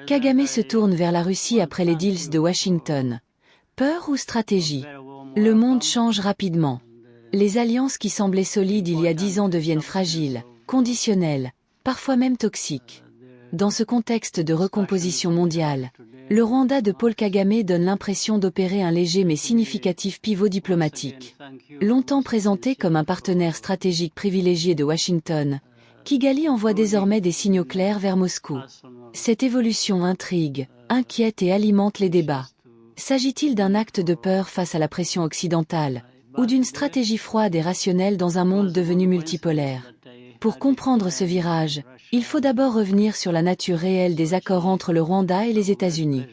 Kagame se tourne vers la Russie après les deals de Washington. Peur ou stratégie? Le monde change rapidement. Les alliances qui semblaient solides il y a 10 ans deviennent fragiles, conditionnelles, parfois même toxiques. Dans ce contexte de recomposition mondiale, le Rwanda de Paul Kagame donne l'impression d'opérer un léger mais significatif pivot diplomatique. Longtemps présenté comme un partenaire stratégique privilégié de Washington, Kigali envoie désormais des signaux clairs vers Moscou. Cette évolution intrigue, inquiète et alimente les débats. S'agit-il d'un acte de peur face à la pression occidentale, ou d'une stratégie froide et rationnelle dans un monde devenu multipolaire? Pour comprendre ce virage, il faut d'abord revenir sur la nature réelle des accords entre le Rwanda et les États-Unis.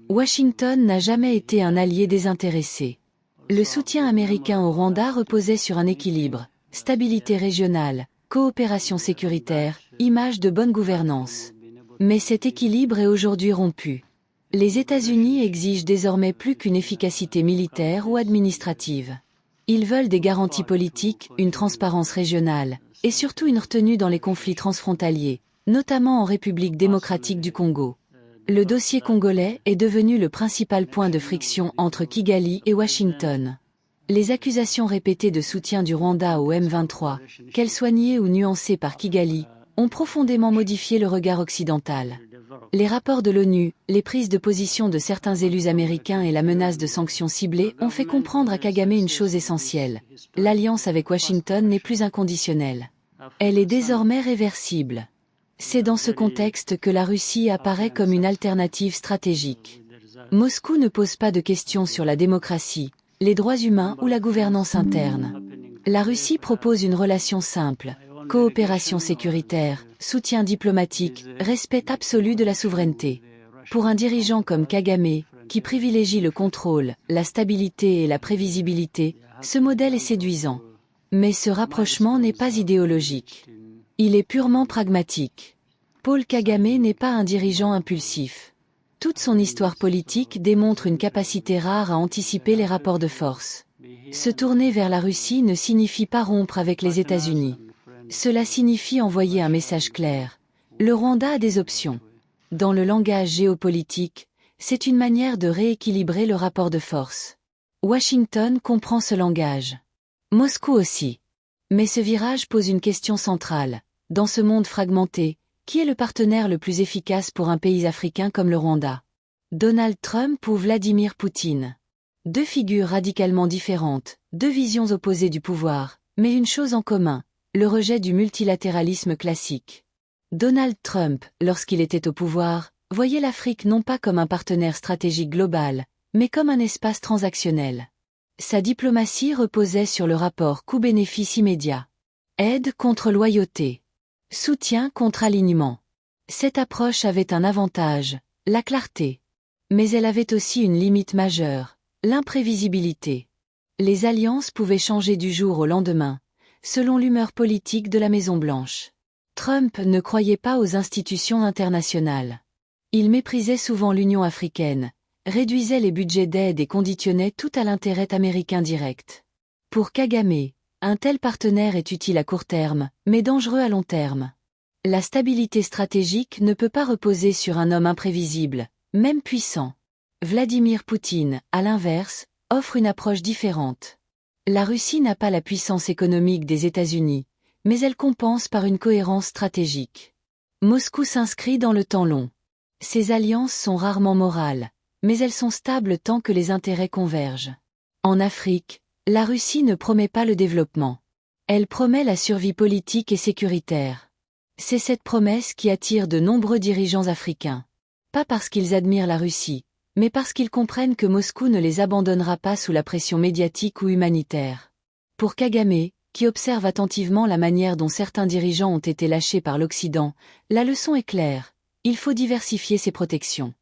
Washington n'a jamais été un allié désintéressé. Le soutien américain au Rwanda reposait sur un équilibre, stabilité régionale, coopération sécuritaire, image de bonne gouvernance. Mais cet équilibre est aujourd'hui rompu. Les États-Unis exigent désormais plus qu'une efficacité militaire ou administrative. Ils veulent des garanties politiques, une transparence régionale, et surtout une retenue dans les conflits transfrontaliers, notamment en République démocratique du Congo. Le dossier congolais est devenu le principal point de friction entre Kigali et Washington. Les accusations répétées de soutien du Rwanda au M23, qu'elles soient niées ou nuancées par Kigali, ont profondément modifié le regard occidental. Les rapports de l'ONU, les prises de position de certains élus américains et la menace de sanctions ciblées ont fait comprendre à Kagame une chose essentielle. L'alliance avec Washington n'est plus inconditionnelle. Elle est désormais réversible. C'est dans ce contexte que la Russie apparaît comme une alternative stratégique. Moscou ne pose pas de questions sur la démocratie, les droits humains ou la gouvernance interne. La Russie propose une relation simple, coopération sécuritaire, soutien diplomatique, respect absolu de la souveraineté. Pour un dirigeant comme Kagame, qui privilégie le contrôle, la stabilité et la prévisibilité, ce modèle est séduisant. Mais ce rapprochement n'est pas idéologique. Il est purement pragmatique. Paul Kagame n'est pas un dirigeant impulsif. Toute son histoire politique démontre une capacité rare à anticiper les rapports de force. Se tourner vers la Russie ne signifie pas rompre avec les États-Unis. Cela signifie envoyer un message clair. Le Rwanda a des options. Dans le langage géopolitique, c'est une manière de rééquilibrer le rapport de force. Washington comprend ce langage. Moscou aussi. Mais ce virage pose une question centrale. Dans ce monde fragmenté, qui est le partenaire le plus efficace pour un pays africain comme le Rwanda? Donald Trump ou Vladimir Poutine? Deux figures radicalement différentes, deux visions opposées du pouvoir, mais une chose en commun, le rejet du multilatéralisme classique. Donald Trump, lorsqu'il était au pouvoir, voyait l'Afrique non pas comme un partenaire stratégique global, mais comme un espace transactionnel. Sa diplomatie reposait sur le rapport coût-bénéfice immédiat. Aide contre loyauté. Soutien contre alignement. Cette approche avait un avantage, la clarté. Mais elle avait aussi une limite majeure, l'imprévisibilité. Les alliances pouvaient changer du jour au lendemain, selon l'humeur politique de la Maison-Blanche. Trump ne croyait pas aux institutions internationales. Il méprisait souvent l'Union africaine, réduisait les budgets d'aide et conditionnait tout à l'intérêt américain direct. Pour Kagame, un tel partenaire est utile à court terme, mais dangereux à long terme. La stabilité stratégique ne peut pas reposer sur un homme imprévisible, même puissant. Vladimir Poutine, à l'inverse, offre une approche différente. La Russie n'a pas la puissance économique des États-Unis, mais elle compense par une cohérence stratégique. Moscou s'inscrit dans le temps long. Ces alliances sont rarement morales, mais elles sont stables tant que les intérêts convergent. En Afrique, la Russie ne promet pas le développement. Elle promet la survie politique et sécuritaire. C'est cette promesse qui attire de nombreux dirigeants africains. Pas parce qu'ils admirent la Russie, mais parce qu'ils comprennent que Moscou ne les abandonnera pas sous la pression médiatique ou humanitaire. Pour Kagame, qui observe attentivement la manière dont certains dirigeants ont été lâchés par l'Occident, la leçon est claire, il faut diversifier ses protections.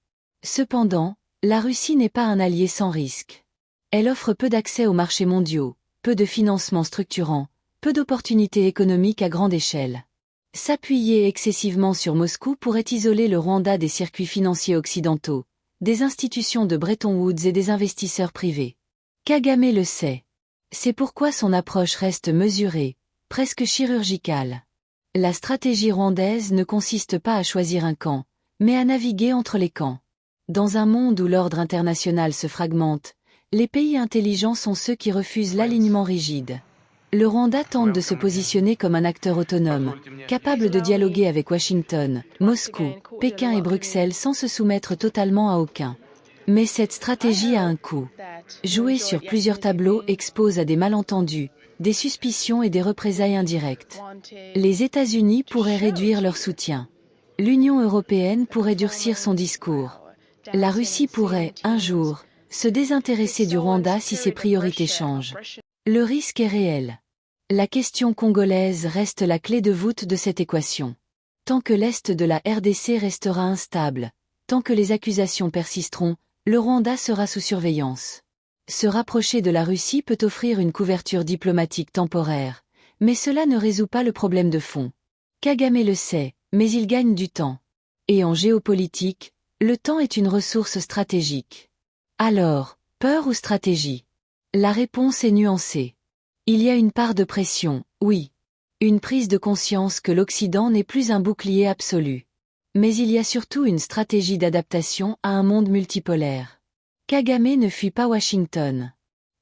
Cependant, la Russie n'est pas un allié sans risque. Elle offre peu d'accès aux marchés mondiaux, peu de financements structurants, peu d'opportunités économiques à grande échelle. S'appuyer excessivement sur Moscou pourrait isoler le Rwanda des circuits financiers occidentaux, des institutions de Bretton Woods et des investisseurs privés. Kagame le sait. C'est pourquoi son approche reste mesurée, presque chirurgicale. La stratégie rwandaise ne consiste pas à choisir un camp, mais à naviguer entre les camps. Dans un monde où l'ordre international se fragmente, les pays intelligents sont ceux qui refusent l'alignement rigide. Le Rwanda tente de se positionner comme un acteur autonome, capable de dialoguer avec Washington, Moscou, Pékin et Bruxelles sans se soumettre totalement à aucun. Mais cette stratégie a un coût. Jouer sur plusieurs tableaux expose à des malentendus, des suspicions et des représailles indirectes. Les États-Unis pourraient réduire leur soutien. L'Union européenne pourrait durcir son discours. La Russie pourrait, un jour, se désintéresser du Rwanda si ses priorités changent. Le risque est réel. La question congolaise reste la clé de voûte de cette équation. Tant que l'Est de la RDC restera instable, tant que les accusations persisteront, le Rwanda sera sous surveillance. Se rapprocher de la Russie peut offrir une couverture diplomatique temporaire, mais cela ne résout pas le problème de fond. Kagame le sait, mais il gagne du temps. Et en géopolitique, le temps est une ressource stratégique. Alors, peur ou stratégie? La réponse est nuancée. Il y a une part de pression, oui. Une prise de conscience que l'Occident n'est plus un bouclier absolu. Mais il y a surtout une stratégie d'adaptation à un monde multipolaire. Kagame ne fuit pas Washington.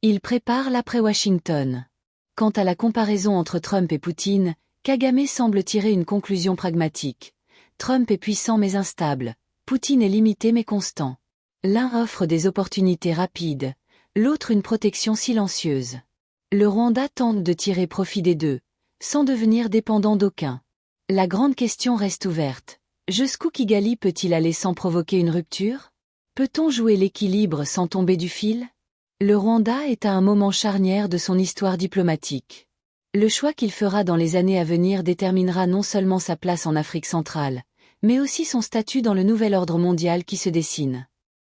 Il prépare l'après-Washington. Quant à la comparaison entre Trump et Poutine, Kagame semble tirer une conclusion pragmatique. Trump est puissant mais instable, Poutine est limité mais constant. L'un offre des opportunités rapides, l'autre une protection silencieuse. Le Rwanda tente de tirer profit des deux, sans devenir dépendant d'aucun. La grande question reste ouverte. Jusqu'où Kigali peut-il aller sans provoquer une rupture? Peut-on jouer l'équilibre sans tomber du fil? Le Rwanda est à un moment charnière de son histoire diplomatique. Le choix qu'il fera dans les années à venir déterminera non seulement sa place en Afrique centrale, mais aussi son statut dans le nouvel ordre mondial qui se dessine.